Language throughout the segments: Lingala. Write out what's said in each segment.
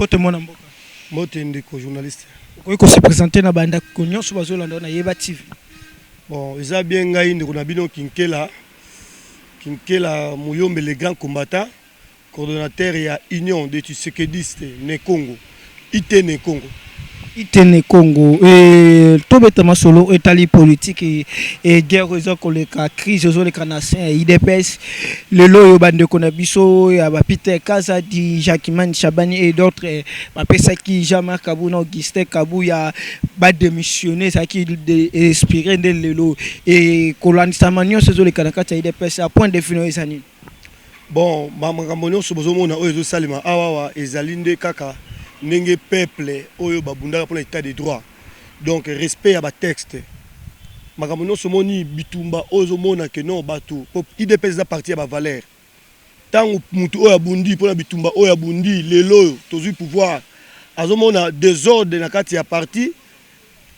Mbote mwana mboka. Mbote ndeko journaliste. Ko se présenter na banda ko nyonso bazolanda na Yeba TV. Bon, eza bien ngai ndeko na bino Kinkela Muyombe le grand combattant, coordonnateur ya Union des Tshisekidistes ne Congo. ITN Congo. ITN Congo tobetama solo etali politique et guerre eza koleka crise zo leka na sein IDPS lelo yo bande ko na biso ya ba Peter Kazadi Jacquemin Chabani et d'autres ba pesa ki Jean-Marc Kabou na Augustin Kabou ya ba démissionner ça qui inspiré de lelo et kolandisa manyo zo leka na kata IDPS à point défini ezani. Bon makambo nyonso bozomona oyo zo salima awawa ezalinde kaka nenge peuple oyo babundaka pour l'état de droit, donc respect à ba texte makambo nyonso moni bitumba oyo mona que non bato IDPS za parti à ba valeur tango mutu oyo abundi pour la bitumba oyo abundi lelo tozu pouvoir azomona désordre na kati ya parti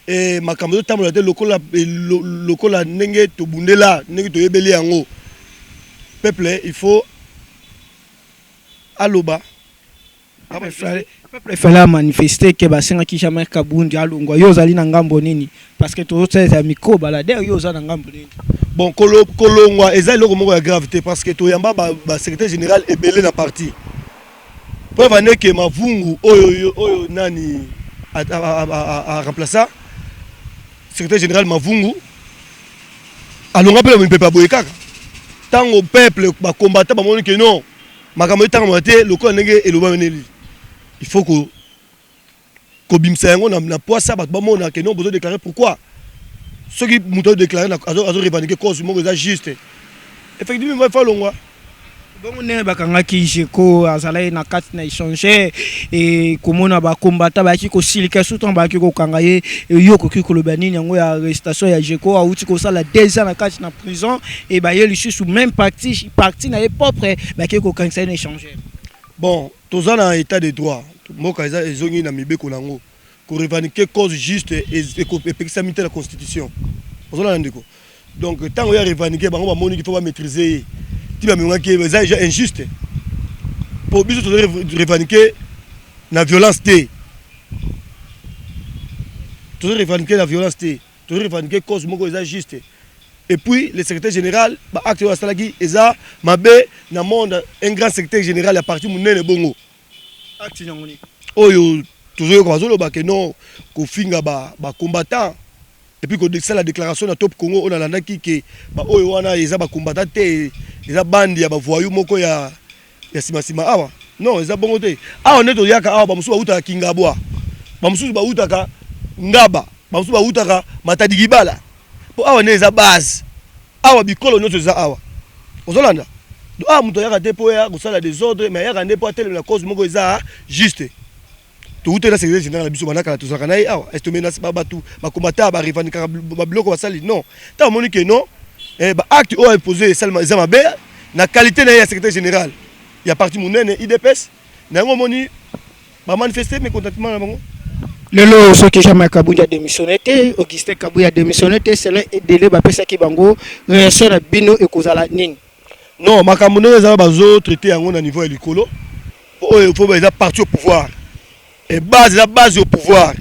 et makambo tambola te lokola nenge to bundela nenge to yebeli yango peuple il faut aloba peuple fallait manifester que basenga ki jamais kabundi alungwa yo zali na ngambo nini parce que to tseza miko balade yo za na ngambo nini bon kolongwa ezali loko moko ya gravité parce que to yamba ba secrétaire général ebelé na parti preuve ane que mavungu oyo nani a remplacer secrétaire général mavungu alonga pe le peuple boye kaka tango peuple ba combattant ba moni que non makambo tango te loko ndenge eloba meneli. Il faut que bimsa yango na poisa bat ba mona que non besoin déclarer pourquoi ceux qui m'ont déclaré azo revendiquer cause mo ça juste effectivement il faut longwa bon ne bakanga ki jeko azala na carte na échanger et komona ba combattant ba ki ko silika soutan ba ki ko kanga ye yo ko ki ko lobanini yango ya arrestation ya jeko auti ko sala 2 ans na carte na prison et ba ye lui sous même parti na ye propre ba ki ko kanga na échanger. Bon, tous en état de droit. Moka ezongi na mibeko nango. Ko revendiquer cause juste et ko examiner la constitution. Donc tant on a revendiquer bango ba moni qu'il faut pas maîtriser. Ti ba menga ki eza déjà injuste. Pour biso to revendiquer na violence té. To revendiquer la violence té. To revendiquer cause moko eza juste. Et puis le secrétaire général ba acte wa salaki eza mabe na monde un grand secrétaire général à partir munene bongo acte nyongoni oyo toujours ko bazolo ba que non ko finga ba combattant et puis ko de la déclaration na top Congo on a landaki que ba oyo wana eza ba combattant te eza bandi ya ba voyou moko ya sima awa non eza bongo te awa neto yaka awa ba musu ba uta kingabwa ba musu ba utaka ngaba ba musu ba utaka matadigibala awa neza base awa bikolo nyonso za awa ozolanda do awa muto yaka te po ya kosala désordre mais yaka nde po atele la cause moko eza juste to utela secrétaire général na biso banaka la tozaka na ye awa est menace ba batu ba combattant ba revendiquer ba bloko basali non ta moni que non ba acte o imposé salma za mabe na qualité na ya secrétaire général ya parti munene IDPS na ngo moni ba manifester mécontentement na bango. Lelo ce que Jean-Marc Kabou a démissionné, Augustin Kabou a démissionné, c'est le délai ba pesa ki bango réaction na bino e kozala nini. Non, makambo ne za bazo traiter yango na niveau ya likolo. Il faut ba parti au pouvoir. Et base au pouvoir.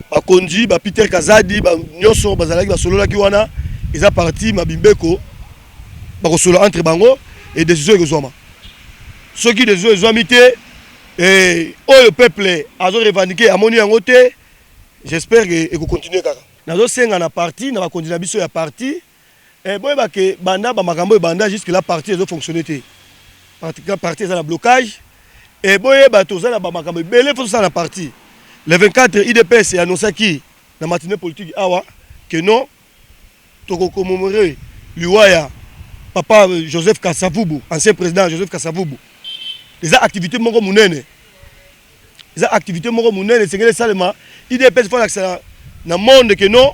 Ba Kondi, ba Peter Kazadi, ba nyonso bazalaki ba solo la ki wana, eza parti mabimbeko ba ko solo entre bango et décision ekozoma. Ceux qui décision ezomité et le peuple a revendiqué à mon yangote, j'espère que vous continuez kaka. Nazo senga na parti, na ba continuer biso ya parti. Et boy ba ke banda ba makambo banda jusque la partie a fonctionné té. Parti est dans le blocage. Et boy ba toza na ba makambo belé faut ça la partie. Le 24 IDPS a annoncé qui na matinée politique awa que non to ko commémorer Liwaya papa Joseph Kasavubu, ancien président Joseph Kasavubu. Les activités moko munene. Les activités moko munene c'est que seulement IDPS faut l'accès dans monde que non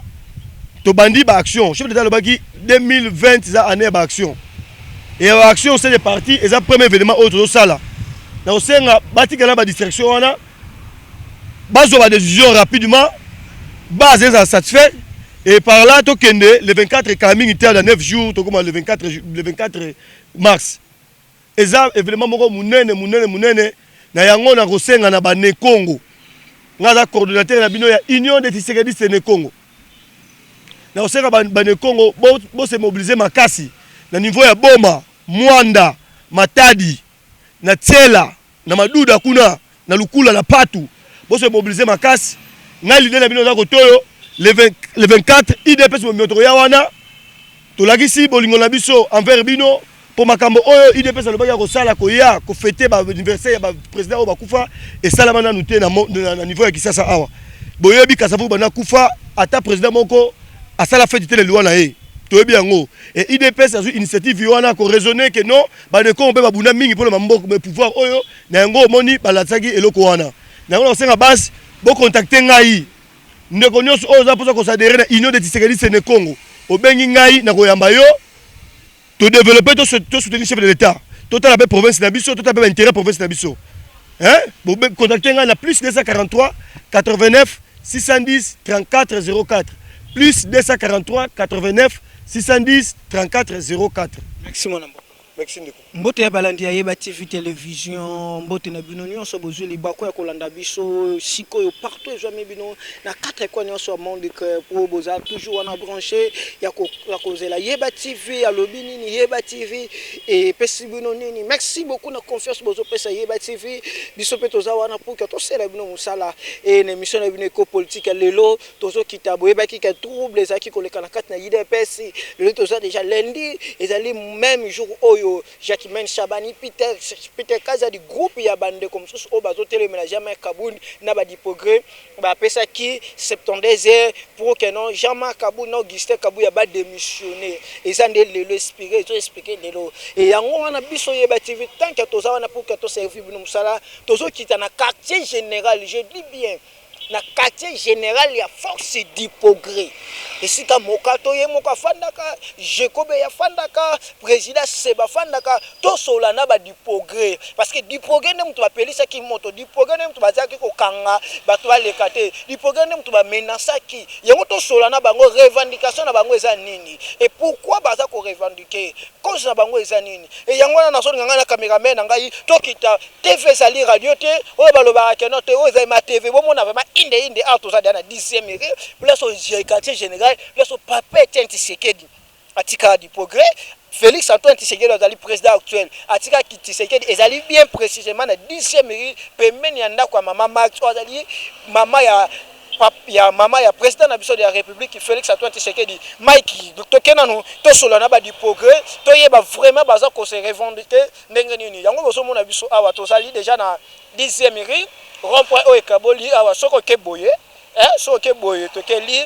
to bandi ba action. Chef d'état le baki 2020 ça année ba action. Et ba action c'est les partis et ça premier événement autre sala. Na osenga batikala ba distraction wana bazo ba décision rapidement base ça satisfait et par là to kende le 24 coming dans 9 jours to comme le 24 mars. Et ça événement moko munene na yango na kosenga na bane Congo ngaza coordinateur na bino ya Union des Tshisekedi ne Congo na kosenga bane Congo bo se mobiliser makasi na niveau ya Boma Mwanda Matadi na Tsela na Maduda kuna na Lukula na Patu bo se mobiliser makasi nga l'idée na bino na kotoyo le 24 IDPS mo mioto ya wana to lagisi bolingo na biso envers bino pour makambo oyo IDPS alobaki ko sala ko ya ko fêter ba anniversaire ba président o bakufa et sala mana nuté na niveau ya Kisasa awa boyebi kasavu bana kufa ata président moko asala fête tele loi na ye toyebi yango et IDPS azu initiative wana ko raisonner que non ba de ko mpe babuna mingi pour le mamboko me pouvoir oyo na yango moni balatsaki eloko wana na yango senga base bo contacter ngai ndeko nyonso oyo za posa ko s'adhérer na Union des Tshisekedi ne Congo obengi ngai na koyamba yo to développer to soutenir chef de l'état total la province na biso total la intérêt province na biso hein bo contacter ngai na plus 243 89 610 34 04 plus 243 89 610 34 04. Merci mon amour. Merci ndeko. Mbote ya balandi ya Yeba TV télévision mbote na bino nyonso bozwi libako ya kolanda biso sikoyo partout jamais bino na quatre coins nyonso monde que pour boza toujours on a branché ya kozela Yeba TV alobi nini Yeba TV et pesi bino nini. Merci beaucoup na confiance bozo pesa Yeba TV biso pe toza wana pour que to sela bino musala et na mission na bino ko politique lelo tozo kitabo Yeba ki ka trouble ezaki koleka na kati na IDPS lelo toza déjà lundi ezali même jour oyo Jacqueline Chabani Peter Kaza du groupe ya bande comme ça au bazo téléménage jamais Kaboun na ba di progrès ba pesa ki 72 heures pour que non jamais Kaboun no Augustin Kabou ya ba démissionner et ça ndé le expliquer to expliquer lelo et yango wana biso Yeba TV tant que toza wana pour que to servir bino musala tozo kita na quartier général je dis bien na quartier général ya force du progrès et si ka mokato ye moka fandaka Jacobe ya fandaka président Seba fandaka to sola na ba du progrès parce que du progrès ne mutu ba pelisa ki moto du progrès ne mutu ba zaki ko kanga bato ba lekate du progrès ne mutu ba menacer ki yango to sola na bango revendication na bango eza nini et pourquoi baza ko revendiquer cause na bango eza nini et yango na so nganga na cameraman na ngai to kita TV sali radio te o baloba ke no te o za ma TV bo mona vraiment inde auto za na 10e mairie place au quartier général place au papa Tshisekedi atika du progrès Félix Antoine Tshisekedi azali président actuel atika Tshisekedi ezali bien précisément na 10e mairie pembeni ya ndako ya mama Max azali mama ya président na biso de la République Félix Antoine Tshisekedi Mike tokena no to solo na ba du progrès to yeba vraiment baza ko se revendiquer ndenge nini yango boso mona biso awa to sali déjà na 10e mairie rond-point o ekaboli awa soko ke boye soko ke boye to ke li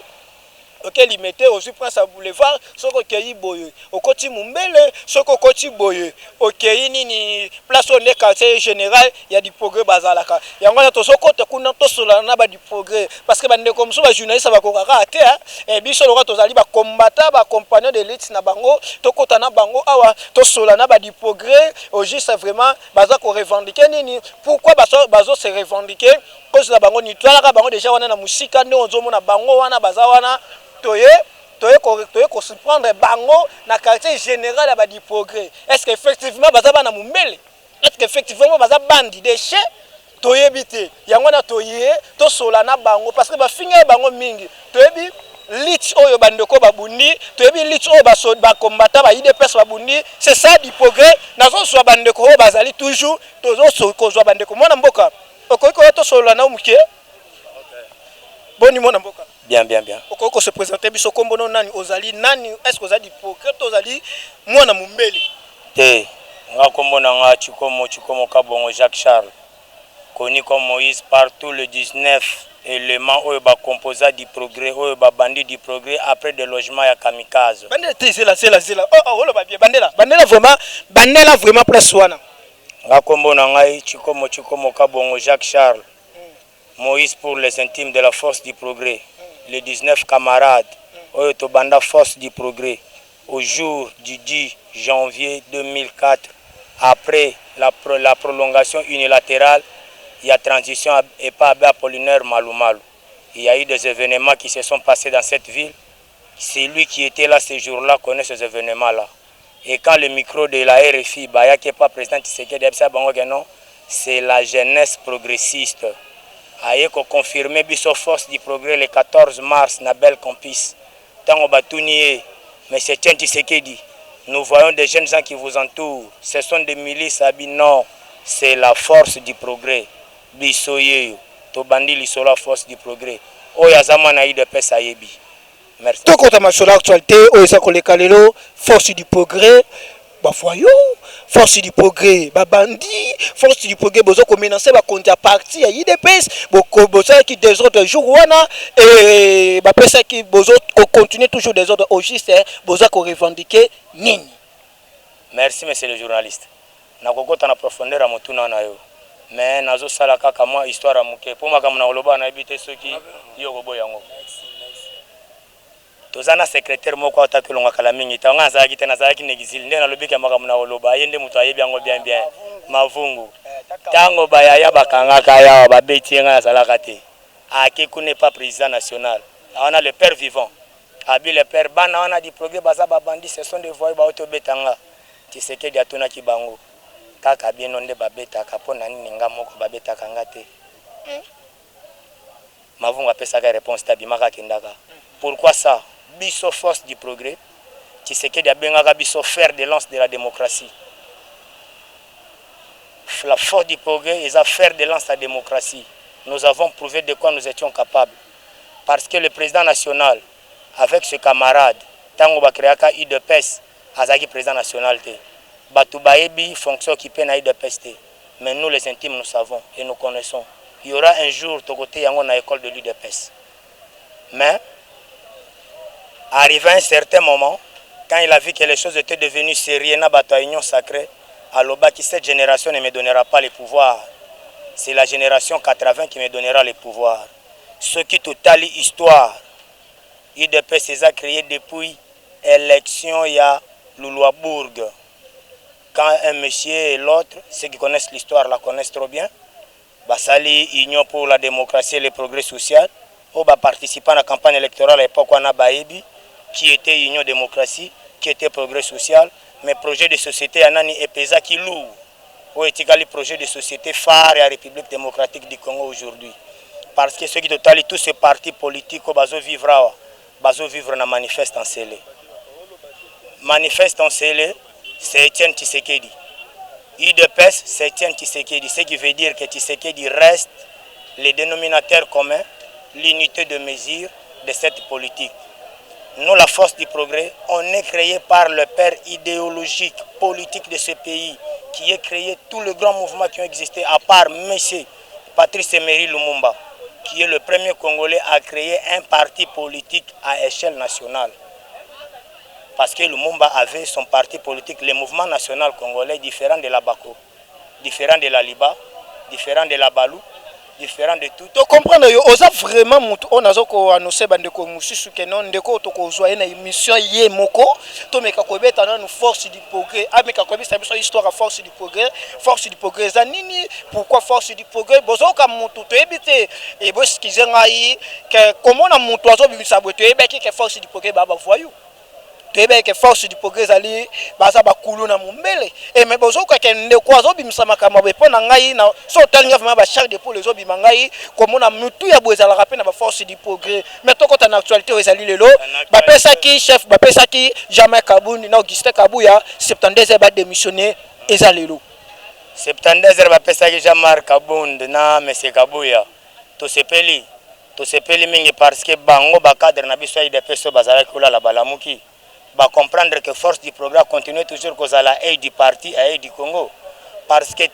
OK limité aussi Prince à boulevard soko ke yi boye okoti mumbele soko koti boye OK nini place au quartier général il y a du progrès bazalaka yango na to soko to kuna to sola na ba du progrès parce que bande comme ça ba journaliste ba kokaka te et biso loka to zali ba combattant ba compagnon de l'élite na bango to kota na bango awa to sola na ba du progrès au juste vraiment baza ko revendiquer nini pourquoi bazo se revendiquer cause na bango ni twala bango déjà wana na musika nde onzomo na bango wana baza wana toye ko se prendre bango na quartier général à du progrès est-ce qu'effectivement baza bana mumbele est-ce qu'effectivement baza bandi déchets toyebi te yango na toye to sola na bango parce que ba finga bango mingi toyebi lit oyo bandeko babundi toyebi lit oyo ba combattant ba IDPS babundi c'est ça du progrès nazo so bandeko oyo bazali toujours tozo so ko zo bandeko mona mboka okoko to sola na umuke boni mona mboka bien. Okoko se présenter biso kombono nani ozali nani est-ce que ozali hypocrite ozali mwana mumbeli te nga kombona nga Chikomo Kabongo Jacques Charles connu comme Moïse partout le 19 éléments oyo ba composant du progrès oyo ba bandit du progrès après des logements ya kamikaze bandela te c'est la oh lo ba bien bandela vraiment place wana nga kombona nga Chikomo Kabongo Jacques Charles Moïse pour les intimes de la force du progrès les 19 camarades oyo to banda force du progrès au jour du 10 janvier 2004 après la prolongation unilatérale il y a transition et pas Apollinaire Malumalu. Il y a eu des événements qui se sont passés dans cette ville. C'est lui qui était là ce jour-là connaît ces événements-là. Et quand le micro de la RFI, Baya qui n'est pas président Tshisekedi, non, c'est la jeunesse progressiste. Aye ko confirmer biso force du progrès le 14 mars na bel campus. Tango Batounie, mais c'est Tshisekedi. Nous voyons des jeunes gens qui vous entourent. Ce sont des milices non, c'est la force du progrès. Bisoye, Tobandi Lissola, force du progrès. Oyazama na de Pesayebi. Merci. Tout contre ma actualité, Oyasa Kolekalelo, force du progrès. Bafoyo, force du progrès, babandi, force du progrès, bozo ko menacer ba contrepartie à IDPS, bozo qui des autres jours wana et ba pesa qui bozo continuer toujours des autres au juste bozo ko revendiquer nini. Merci monsieur le journaliste. Na kokota na profondeur à motuna na yo. Mais nazo sala kaka moi histoire amuke. Pour maka mona loba na ebite soki yo go boyango. Tozana secrétaire moko atakelonga kala mingi tanga zaki tena zaki negizili ndena lobika maka muna oloba yende mutu ayebi yango bien mavungu tango bayaya bakanga kaya babeti nga zalaka te Akekou n'est pas président national. On a le père vivant. Abi le père bana on a du progrès baza babandi ce sont des voix ba otobetanga. Tshisekedi atuna kibango. Kaka bien onde babeta kapona nini nga moko babeta kangate. Mavungu apesa ka réponse tabimaka kendaka. Pourquoi ça? Biso force du progrès. Tshisekedi abengaka biso fer de lance de la démocratie. La force du progrès est à faire de lance la démocratie. Nous avons prouvé de quoi nous étions capables. Parce que le président national, avec ses camarades, Tango Bakreaka IDPS, Azaki président national, Batou Baebi, fonction qui peine à IDPS. Mais nous les intimes, nous savons et nous connaissons. Il y aura un jour, Togoté Yango na école de l'IDPS. Mais, arrivé à un certain moment, quand il a vu que les choses étaient devenues sérieuses, na Batou Union sacrée, Aloba qui cette génération ne me donnera pas le pouvoir. C'est la génération 80 qui me donnera le pouvoir. Ce qui total histoire, IDPS a créé depuis l'élection il y a Louloabourg. Quand un monsieur et l'autre, ceux qui connaissent l'histoire la connaissent trop bien, Basali Union pour la démocratie et le progrès social, ou participant à la campagne électorale à l'époque on a Baebi, qui était Union démocratie, qui était progrès social, mais projet de société Anani et Pesa qui loue. Ou est le projet de société phare à la République démocratique du Congo aujourd'hui. Parce que ceux qui totalent tous ces partis politiques, bazo vivre na manifeste en scellé. Manifeste en scellé, c'est Etienne Tshisekedi. IDPS, c'est Etienne Tshisekedi. Ce qui veut dire que Tshisekedi reste le dénominateur commun, l'unité de mesure de cette politique. Nous, la force du progrès, on est créé par le père idéologique, politique de ce pays, qui a créé tous les grands mouvements qui ont existé, à part M. Patrice Emery Lumumba, qui est le premier Congolais à créer un parti politique à échelle nationale. Parce que Lumumba avait son parti politique, le mouvement national congolais, différent de la Bako, différent de la Liba, différent de la Balou, différent de tout. Donc comprendre yo oza vraiment mutu on azoko annoncer bandeko mususu ke non ndeko toko zwa na émission ye moko to meka kobeta na nous force du progrès ameka kobeta biso histoire force du progrès za nini pourquoi force du progrès bozoka mutu to ebite e boskize ngai que comment na mutu azo bimisa boto ebeki ke force du progrès baba voyou que force du progrès ali baza bakulu na mumbele et mais bozoka ke ndeko azo bimisa makama bepo na ngai na so talinga vraiment ba charge de pour les obi mangai comme na mutu ya bozala rappeler na ba force du progrès mais to kota na actualité ezali lelo ba pesa ki chef ba pesa ki Jamais Kabundi na Augustin Kabuya 72 ba démissionner ezali lelo 72 ba pesa ki Jamais Kabundi na monsieur Kabuya to sepeli mingi parce que bango ba cadre na biso ya IDPS bazala kula la balamuki va comprendre que force du progrès continue toujours à la aide du parti à aide du Congo. Parce que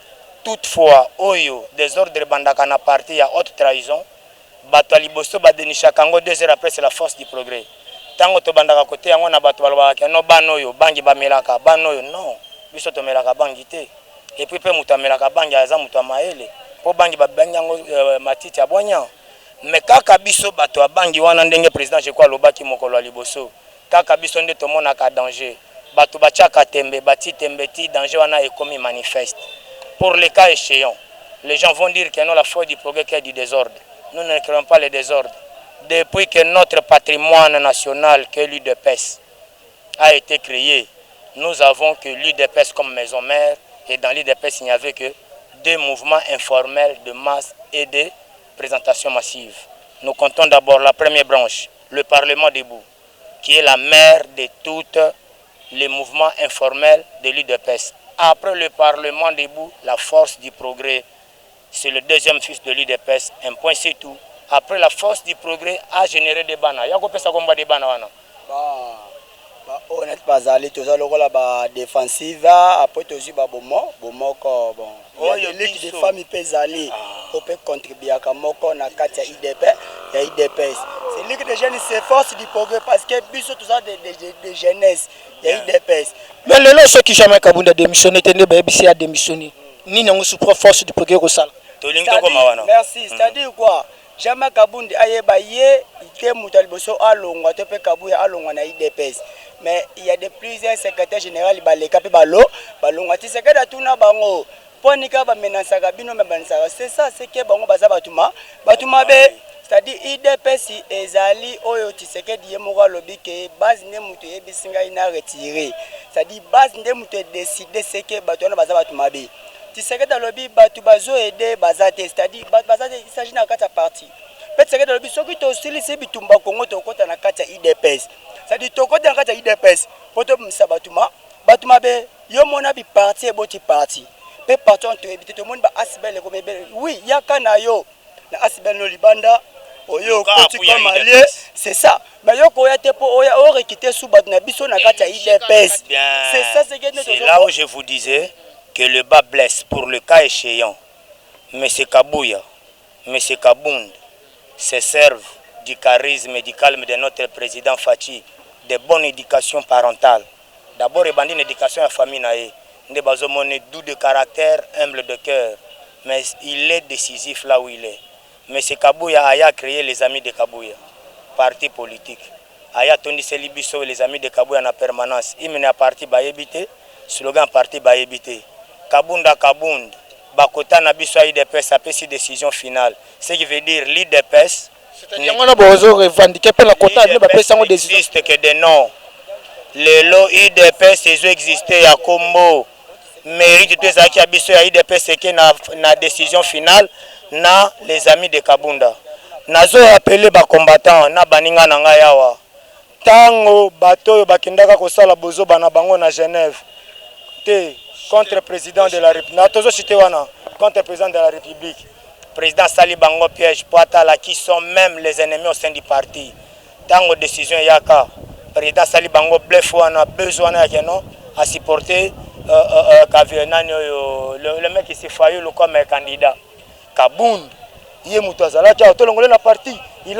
toutefois, Oyo, désordre bandakana parti à haute trahison, Batali Bosso Badenisha Kango 2 heures après c'est la force du progrès. Tango to bandaka côté on a battu no banoyo bangi bamelaka banoyo non biso to melaka bangité et puis pe mutamelaka bangi aza muta maele po bangi babangi yango matiti abonya mais kaka biso bato bangi wana ndenge président je crois lobaki mokolo liboso kaka biso nde tomonaka danger bato bachaka tembe bati tembe ti danger wana est comme manifeste pour les cas échéants les gens vont dire que non la force du progrès qu'il y a du désordre nous ne créons pas le désordre depuis que notre patrimoine national que l'UDPS a été créé nous avons que l'UDPS comme maison mère et dans l'UDPS il n'y avait que des mouvements informels de masse et des présentations massives. Nous comptons d'abord la première branche, le Parlement debout, qui est la mère de tous les mouvements informels de l'UDPS. Après le Parlement debout, la force du progrès, c'est le deuxième fils de l'UDPS, un point c'est tout. Après la force du progrès a généré des bananes. Il y a combien de combat des bananes? Honnête pas aller tous la défensive après tous bon les femmes ils peuvent aller on peut contribuer à moko na kati ya IDPS c'est ligue de jeunes c'est force du progrès parce que biso tout ça de jeunesse ya IDPS mais le lot ceux qui jamais kabunda démissionné tende ba bisi a démissionné ni nango sous force du progrès ko sala merci c'est-à-dire quoi jamais Kabundi ayeba ye ite mutal boso alongwa te pe kabuya alongwa na IDPS mais il y a de plusieurs secrétaires généraux baleka pe balongwa ti secrétaire tuna bango ponika ba menasaka bino me bansaka c'est ça c'est que bango baza batuma be c'est-à-dire IDPS ezali oyo ti sekedi ye moko lobi ke base ne mutu ye bisinga ina retirer c'est-à-dire base ne mutu décider c'est que batona baza batuma be Tissekedi lobby batu bazo aider bazate c'est-à-dire bazate il s'agit na kata parti peut Tissekedi lobby soki to stili se bitumba Kongo to kota na kata IDPS c'est-à-dire to kota na kata IDPS poto msa batuma be yo mona bi parti e boti parti pe parti on to ebite to moni ba asibele ko bebe oui yaka na yo na asibele no libanda oyo koti comme allié c'est ça mais yo ko ya te po oya o rekite sous batu na biso na kata IDPS c'est ça c'est là où je vous disais que le bas blesse pour le cas échéant. M. Kabouya, M. Kabound se servent du charisme et du calme de notre président Fachi, de bonne éducation parentale. D'abord, il y a une éducation à la famille, il est doux de caractère, humble de cœur, mais il est décisif là où il est. M. Kabouya a créé les Amis de Kabouya, parti politique. Aya Tony Selibiso, les Amis de Kabouya en permanence. Il mène à parti Bayebité, slogan parti Bayebité. Kabunda Kabound, Bakota Nabiso IDPS a pris une décision finale. Ce qui veut dire l'IDPS n'existe que des noms. Les lots IDPS ils ont existé à Combo. Mérite de Zaki Abiso IDPS qui na décision finale na les Amis de Kabunda. Nazo appelé ba combattants na baninga na ngayawa. Tango bato bakindaka kosala bozo bana bango na Genève. Contre le président de la République, contre le président de la République, président Sali Bango piège Poatala qui sont même les ennemis au sein du parti. Dans nos décisions Yaka, président Sali Bango bluff on a besoin à supporter le mec qui s'est failli comme candidat. Kabound, il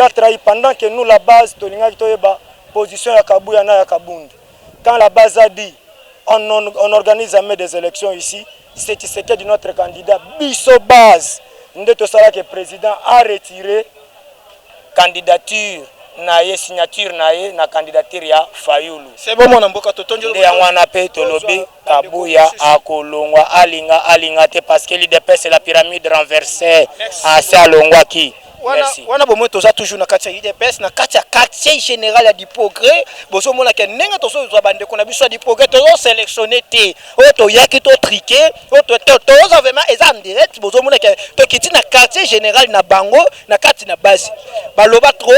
a trahi pendant que nous la base position ya Kabouya na Kabound. Quand la base a dit on organise des élections ici, c'est de notre candidat Bisso Base. Nous avons que le président a retiré candidature, signature na candidature ya Fayoulou. C'est bon mon amboka totonjo. Nde yangwana pe tolobi Kabouya akolongwa alinga te parce que l'IDPS c'est la pyramide renversée à Salongwa qui. Merci. Wana bomo toza toujours na kati ya IDPS na kati ya quartier général ya du progrès bozo mona ke nenga tozo za bande ko na biso du progrès tozo sélectionner te o to yaki to triquer o to vraiment eza en direct bozo mona ke to kiti na quartier général na bango na kati na base baloba trop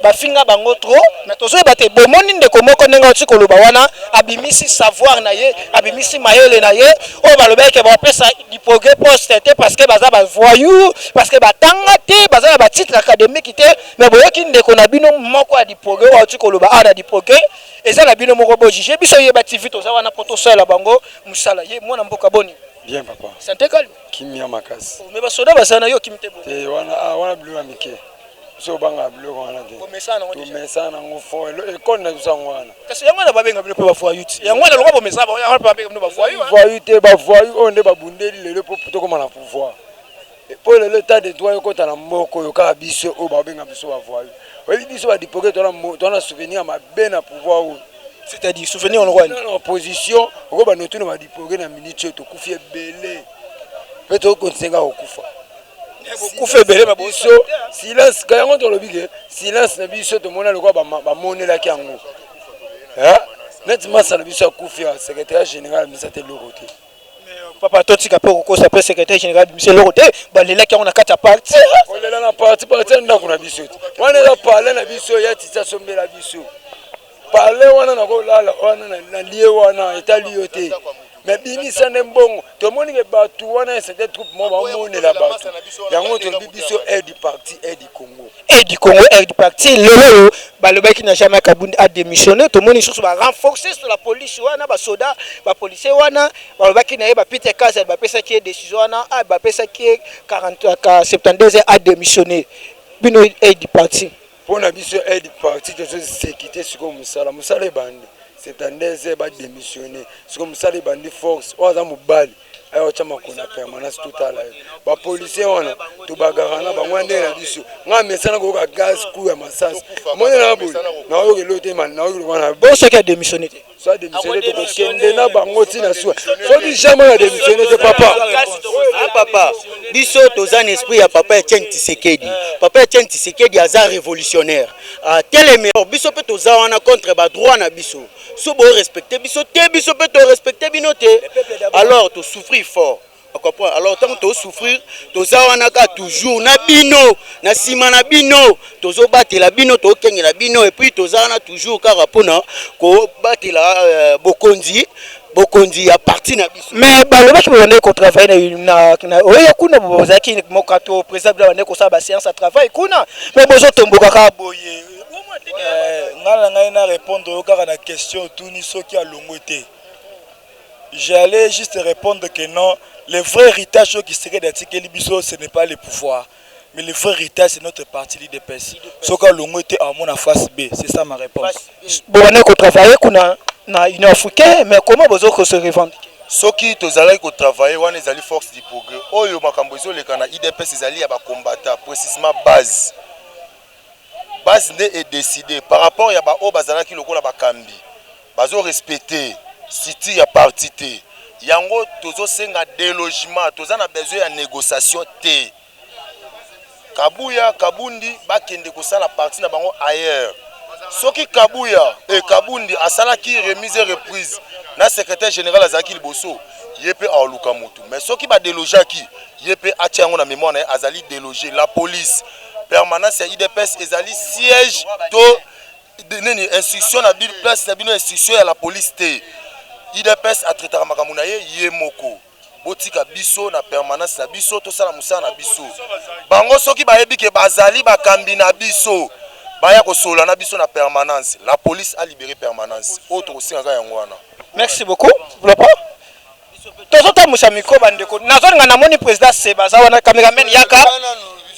ba finga bango trop mais tozo bate bomoni ndeko moko nenga otiko loba wana abimisi savoir na ye abimisi mayele na ye o baloba ke ba pesa du progrès poste te parce que baza ba voyou parce que batanga te baza ba titre académique te mais boyoki ndeko na bino moko a di progrès wa otiko loba ana di progrès eza na bino moko bo juger biso ye bativité oza wana poto sala bango musala ye mwana mboka boni bien papa santé calme kimia makasi mais ba soda basana yo kimite bo te wana bleu amike so banga bleu wana te o mesana ngo to mesana ngo fo e konna bisango wana kasi yango na babenga bino pe ba fois yuti yango na lokwa bo mesana ba yango pa babenga bino ba fois yuti ba fois on ne ba bundeli lelo to comme na pouvoir pour le temps de toi ko tana moko yo ka biso o ba benga biso ba fois oui biso ba dipoke to na souvenir ma ben na pouvoir c'est-à-dire souvenir on roi en opposition ko ba notu na dipoke na minute to kufie belé peto ko tsenga okufa kufa belé ma biso silence ka yango to lobike silence na biso to mona le ko ba monela ki yango net massa na biso kufia secrétaire général misate lokote papa totika pe ko sa pe secrétaire général monsieur Lorote balela ki on a kata parti olela na parti ndako na biso wana la parler na biso ya tisa sombela biso parler wana na ko lala wana na lié wana etali yote mais bimisa ndembongo to moni ke batu wana c'était troupe mo ba moni la batu yango to biso aide du parti aide du Congo aide du parti lelo balobaki na Jamais Kabundi a démissionné to moni soso ba renforcer sur la police wana ba soda ba policier wana balobaki na ba Peter Kaza ba pesa ki décision wana ba pesa ki 72 a démissionné bino aide du parti pour na biso aide du parti to sécurité siko musala bande 72 ba démissionné siko musala bande force oza mobali ayo chama kuna permanence totale ba policier wana to bagarana ba ngwande na biso nga mesana ko ka gaz ku ya masasi mona na bo na yo ke lote man na yo wana bon ce qui a démissionné soit démissionné to kende na bango tina so di jamais a démissionné de papa papa biso tozana esprit ya papa Etienne Tshisekedi papa Etienne Tshisekedi aza révolutionnaire a teleme biso pe toza wana contre ba droit na biso so bo respecter biso te biso pe to respecter binote alors to souffrir fort. Alors tant que tu souffrir, tu as toujours na bino, na sima na bino, tu as battu la bino, tu as la bino et puis tu as toujours carapona, ko battu la bokondi à partir na biso. Mais baloba ki bande ko travailler na oya kuna bozaki mokato président bande ko sa ba séance à travail kuna mais bozo tomboka ka boye. Ngala ngai na répondre au kaka na question tout ni soki a longoté. J'allais juste répondre que non, le vrai héritage qui serait d'Atikeli Biso, ce n'est pas le pouvoir. Mais le vrai héritage, c'est notre parti l'IDPS. Ce que l'on était à mon face B, c'est ça ma réponse. Bon, on est travailler na Union africaine, mais comment vous autres se revendiquer? Ceux qui travaillent on est allés force du progrès. Oh, yo makambozo le kana IDPS ils allaient à combattre précisément base. Base est décidé par rapport à ba o bazala ki lokola ba kambi. Bazo respecter City ya parti te yango tozo senga délogement toza na besoin ya négociation te Kabuya Kabundi bakende ko sala parti na bango ailleurs soki Kabuya et Kabundi asala ki remise reprise na secrétaire général azaki liboso yepe aoluka mutu mais soki ba délogaki yepe atia yango na mémoire na azali déloger la police permanence ya IDPS ezali siège to neni instruction na bil place na bino instruction ya la police te IDPS a traité makamuna ye moko botika biso na permanence na biso to sala musana na biso bango soki bayebi ke bazali bakambi na biso baya ko sola na biso na permanence la police a libéré permanence autre aussi nga yango wana. Merci beaucoup Blopa tozota musamiko bandeko nazonga na moni président Sebaza wana cameraman yaka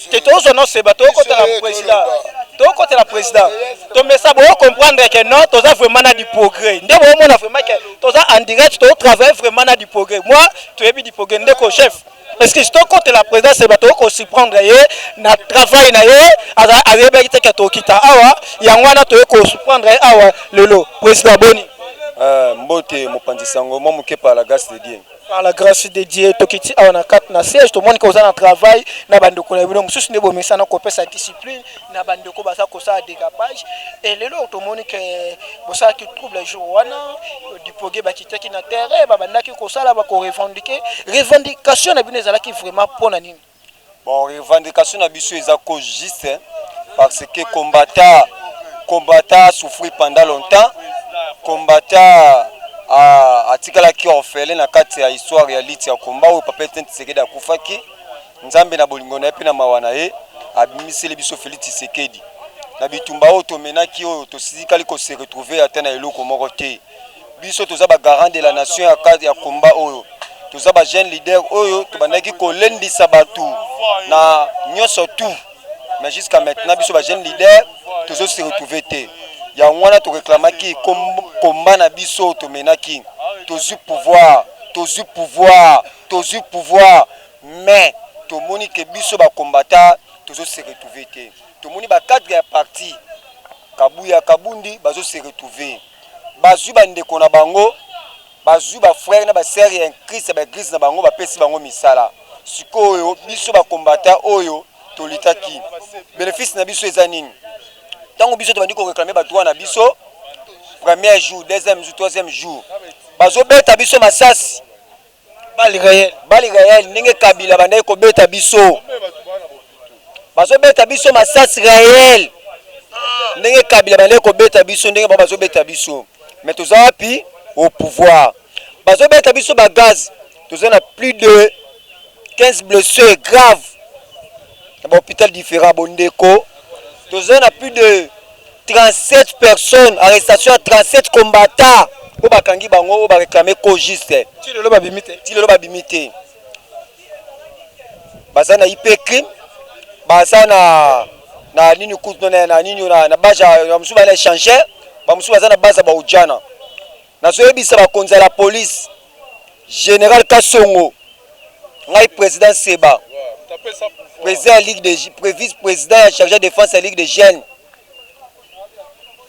tetozo no Seba to ko tala président to côté la président to mais ça bon comprendre que non to ça vraiment na du progrès ndebo on a vraiment que to ça en direct to travailler vraiment na du progrès moi to ebi du progrès ndeko chef parce que to côté la président c'est bato ko s'y prendre ye na travail na ye azebe kitaka to kita awa yangwana to ko s'y prendre awa lelo président boni mbote mopanzi sango mo mukepa la grâce de Dieu. Par la grâce de Dieu, tokiti a na 4 na siège, tout le monde qui a travail, na bandeko na bino mususu nebo misa na kopesa sa discipline, na bandeko basa ko sa dégapage et lelo tout le monde que bosa qui trouble les jours wana du progrès ba kitaki na terrain ba bandaki ko sala ba ko revendiquer, revendication na bino ezalaki vraiment pona nini. Bon, revendication na biso ezako juste hein, parce que combattant souffrir pendant longtemps, combattant atikala ki orphelin na kati ya histoire ya liti ya komba o papa Etienne Tshisekedi akufaki nzambe na bolingo na pe na mawana ye abimiseli biso Félix Tshisekedi na bitumba o to menaki o to sidikali ko se retrouver atena eloko moko te biso toza ba garant de la nation ya kati ya komba oyo toza ba jeune leader oyo to bandaki ko lendisa batu na nyoso tout mais jusqu'à maintenant biso ba jeune leader tozo se retrouver te ya wana to réclamaki combat na biso to menaki tozu pouvoir mais to moni ke biso ba combattant tozo se retrouver te to moni ba cadre ya parti Kabuya Kabundi bazo se retrouver bazu ba ndeko na bango bazu ba frère na ba sœur ya Christ ba Christ na bango ba pesi bango misala sikoyo biso ba combattant oyo to litaki bénéfice na biso ezanini tant biso to bandi ko réclamer ba droit na biso premier jour deuxième jour troisième jour bazo beta biso masasi bali réel ndenge Kabila bandai ko beta biso bazo beta biso masasi réel ndenge Kabila bandai ko beta biso ndenge bazo beta biso mais toza wapi au pouvoir bazo beta biso ba gaz toza na plus de 15 blessés graves dans l'hôpital différent Bondeko toza na plus de 37 personnes arrestation à 37 combattants pour bakangi bango ba réclamer ko juste ti lelo babimite baza na IPC baza na nini kutu na nini na baja na musuba na échanger ba musuba baza na baza ba ujana na so yebisa ba konza la police général Kasongo ngai président Seba président ligue de vice-président chargé de défense à ligue de jeunes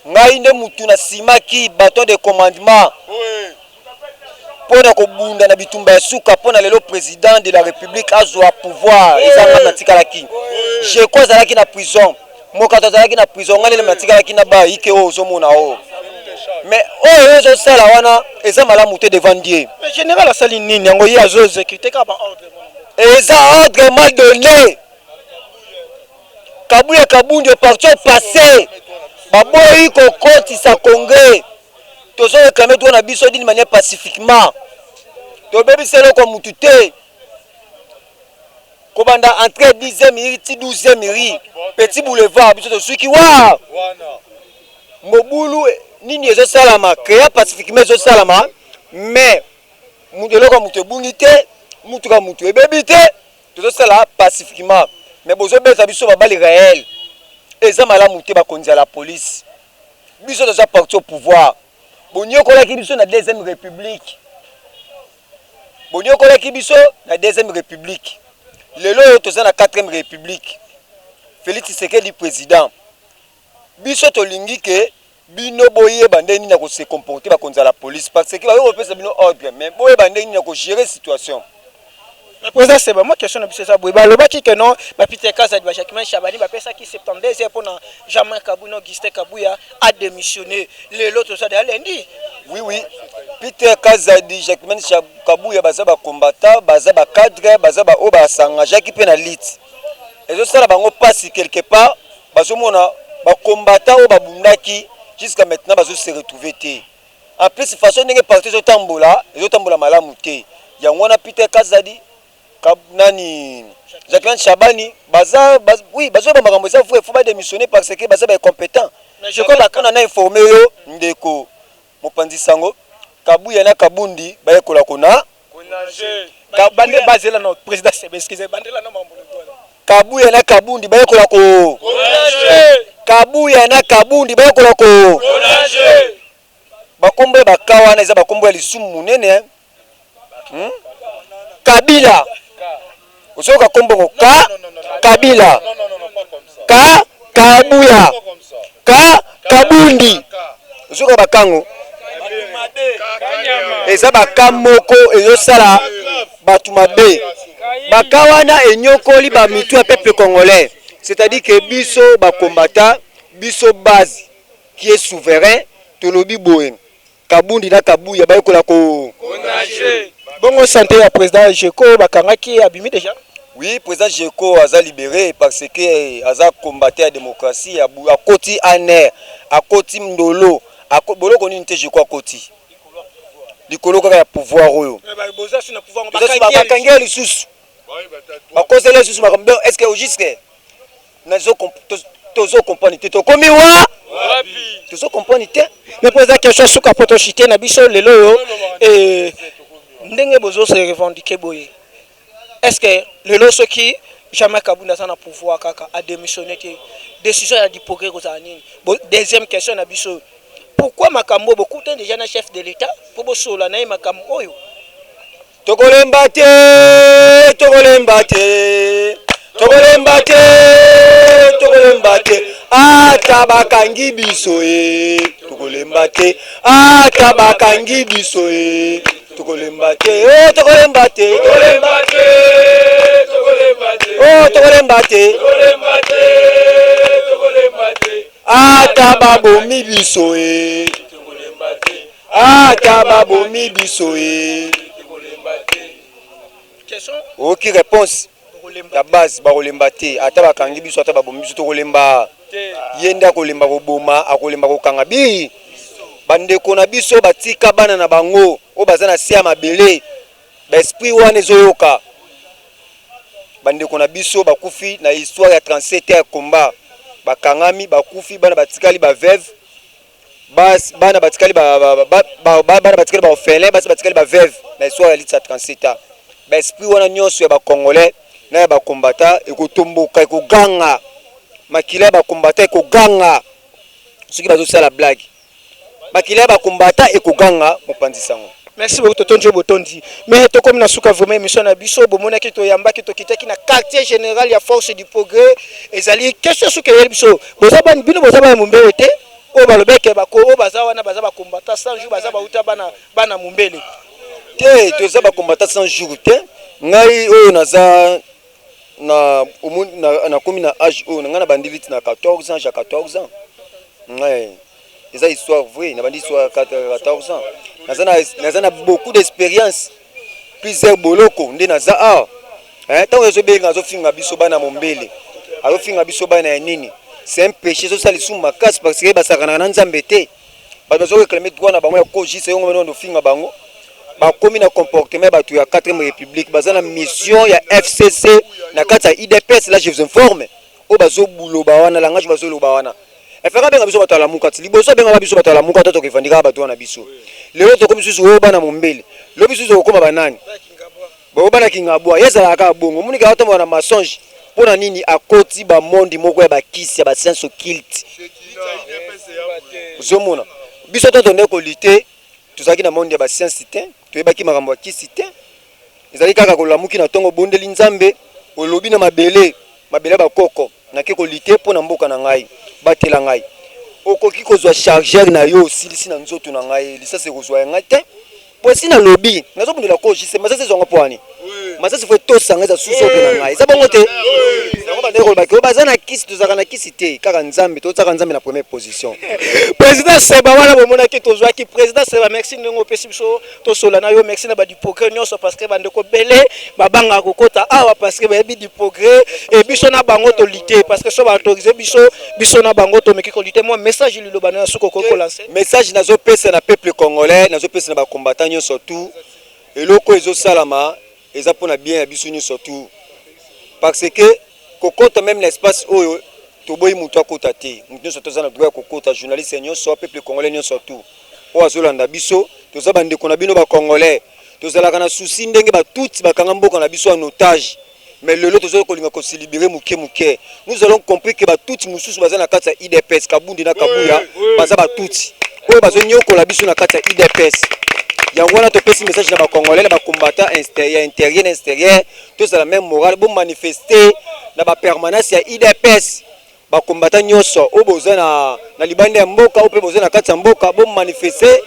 ngai nde mutu na simaki bâton de commandement pona ko bunda na bitumba suka pona lelo président de la république azwa pouvoir ezanga natikalaki je crois zalaki na prison mokato zalaki na prison ngale le natikalaki na ba ike o zomona o mais oyo sala wana eza malamu te devant Dieu mais général asali nini yango ye azo exécuter ka ba ordre eza ordre mal donné Kabuya Kabundi au parti passé baboyi kokotisa congrès tozo réclamer droit na biso d'une manière pacifiquement to bebiselo ko mutu te ko banda entre 10e iri ti 12e iri petit boulevard biso to suki wa mobulu nini ezo salama créer pacifiquement ezo salama mais mutu loko mutu bungi te mutu ka mutu ebebi te tozo sala pacifiquement mais bozo beta biso babali réel eza malamu te bakonzi ya la police biso toza parti au pouvoir bonyokolaki biso na deuxième république bonyokolaki biso na deuxième république lelo toza na quatrième république Félix Tshisekedi président biso tolingi ke bino boye bandeni na ko se comporter bakonzi ya la police parce que ba opesa bino ordre mais boye bandeni na ko gérer situation. Président Seba, moi question na biso ça boye ba lobaki que non ba Peter Kazadi ba Jacquemin Chabani ba pesa ki 72 pour na Jean-Marc Kabuya Augustin Kabuya a démissionné lelo to ça de lundi. Oui Peter Kazadi Jacquemin Kabuya baza ba combattant baza ba cadre baza ba oba sanga Jacques pe na lit ezo sala bango passe quelque part bazo mona ba combattant oba bundaki jusqu'à maintenant bazo se retrouver té en plus façon ndenge parti zo tambola malamu té yango na Peter Kazadi nani Jacqueline Chabani baza oui bazo ba makambo ça faut ba démissionner parce que baza ba compétent je crois qu'on a informé yo ndeko mopanzi sango Kabuya na Kabundi ba yekola kona bande bazela no président Seba excusez bandela no mambo Kabuya na Kabundi ba yekola ko Kabuya na Kabundi ba yekola ko bakombo bakawa na eza bakombo ya lisumu munene Kabila Osoka kombo ka Kabila ka Kabuya ka Kabundi Osoka bakango eza bakamoko ezo sala batumabe bakawana enyokoli ba mitu ya peuple congolais c'est-à-dire que biso ba combattant biso base qui est souverain tolobi boye Kabundi na Kabuya ba yekola ko bongo santé ya président Jeko bakangaki abimi déjà. Oui, président Jeko a libéré parce que aza combattre la démocratie a koti aner a koti ndolo a bolo koni nte Jeko a koti likolo ka ya pouvoir oyo boza sur na pouvoir bakangeli lisusu bakozela lisusu makambo est-ce que au jusque nazo tozo comprendre te to komi wa tozo comprendre te mais président question suka poto chité na biso lelo yo ndenge bozo se revendiquer boye est-ce que lelo soki Jean-Marc Kabuya na pouvoir kaka a démissionné que décision ya dipoke ko za nini deuxième question na biso pourquoi makambo beaucoup de déjà na chef de l'état pour bosola na makambo oyo tokolemba te ata bakangi biso tokolemba te ata bakangi biso tokolemba te ata babomi biso ata babomi biso oki réponse ya base bakolemba te ata bakangi biso ata babombi biso tokolemba ye nde akolemba koboma akolemba kokanga bi bandeko na biso batika bana na bango oyo baza na se ya mabele baesprit wana ezoyoka bandeko na biso bakufi na histoire ya 37 ya komba bakangami bakufi bana batikali baveve bana batikali bana batikali baorphelin basi batikali baveve na histoire ya litsa 37 baesprit wana nyonso ya bacongolais na ya bakombata ekotomboka ekoganga makila ya bakombata ekoganga soki bazosala blague makila ya bakombata ekoganga mopanzi sango. Merci beaucoup Totonjo Botondi. Mais to comme na suka vraiment émission na biso bomona ki to yamba ki to kitaki na quartier général ya force du progrès ezali question suka yeli biso boza ban bino boza ba mumbele te o balobeke bako o baza wana baza ba combattant 100 jours baza ba uta bana mumbele te to za ba combattant 100 jours te ngai oyo naza na komi na âge oyo nga na bandiliti na 14 ans j'ai 14 ans ouais eza histoire vraie na bandi histoire 14 ans naza beaucoup d'expérience plusieurs boloko nde naza tant ezobenga azofinga biso bana mombele azofinga biso bana ya nini c'est un péché ezosala lisumu makasi parce que basakana na nzambe te bato bazoreklame droit na bango ya kogisa yongo mene ondofinga bango bakomi na comportement bato ya 4e république baza na mission ya FCC na kati ya IDPS là je vous informe o bazobuloba wana langage bazoloba wana efaka benga biso bato alamuka ti liboso benga biso bato alamuka to tokefandika bato wana biso lelo tokomi biso o bana mombele lo biso okoma banani bo bana kingabwa yezala ka bongo munika bato na mensonge pona nini akoti ba monde moko ya bakisi ya ba science occulte zomona biso to tonde ko lutter tuzaki na monde ya ba science te toyebaki makambo ya kisi te ezali kaka kolamuki na tongo bondeli nzambe olobi na mabele bakoko nake ko lutter pona mboka na ngai batela ngai okoki kozwa chargeur na yo silisi na nzoto na ngai lisase kozwa ngai te posi na lobby nazobundela ko jise masase zonga poani masase fo to sanga za suso na ngai za bongo te nango bandeko baki baza na kisi tozaka na kisi te kaka nzambe tozaka nzambe na première position. Président Seba wana bomona ki tozwa ki président Seba merci ndongo pesi biso to sola na yo merci na ba du progrès nyonso parce que bandeko belé babanga kokota awa parce que ba bi du progrès et biso na bango to lutter parce que so ba autoriser biso na bango to meki ko lutter moi message li lobana na suko ko lancer message nazo pesa na peuple congolais nazo pesa na ba combattants surtout eloko ezo salama eza pona bien ya biso surtout parce que kokota même l'espace oyo toboyi mutu akota te mutu nyonso toza na droit ya kokota journaliste nyonso peuple congolais nyonso surtout oyo azolanda biso toza bandeko na bino bacongolais tozalaka na souci ndenge batuti bakanga mboka na biso en otage mais lelo toza kolinga kosilibere muke nous allons compris que batuti mususu baza na kati ya IDPS Kabundi na Kabuya baza batuti oyo bazonyokola biso na kati ya IDPS yango wana topesi message na bacongolais na bacombattant intérieur extérieur tous à la même morale bon manifester na ba permanence ya IDPS bacombattant nyonso o boza na libanda ya mboka o pe boza na kati ya mboka bon manifester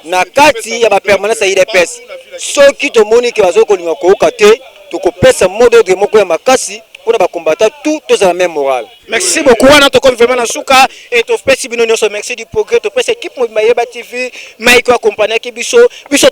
na kati ya ba permanence ya IDPS soki tomoni ke bazokolinga koyoka te tokopesa mot d'ordre moko ya makasi pour ba combattre tous à la même morale. Merci beaucoup wana to comme vraiment na suka et to pesi bino nyonso merci du progrès to pesi équipe mo Mayeba TV Mike accompagner ki biso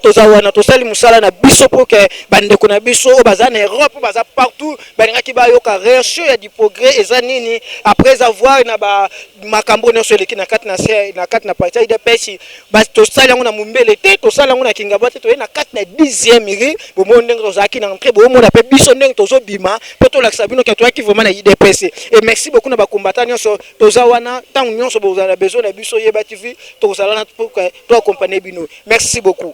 toza wana to sali musala na biso pour que bandeko na biso baza na Europe baza partout balinga ki ba yoka réaction ya du progrès eza nini après avoir na ba makambo nyonso leki na kati na parti de pesi ba to sali yango na mumbele te to sali yango na kingaba te to na kati na 10e iri bo mo ndenge tozaki na entrée bo mo na pe biso ndenge tozo bima po to lakisa bino ke to ki vraiment na IDPS et merci beaucoup na ba combattant nyonso toza wana tant nyonso bo za besoin na biso Yeba TV to za na pour to accompagner bino merci beaucoup.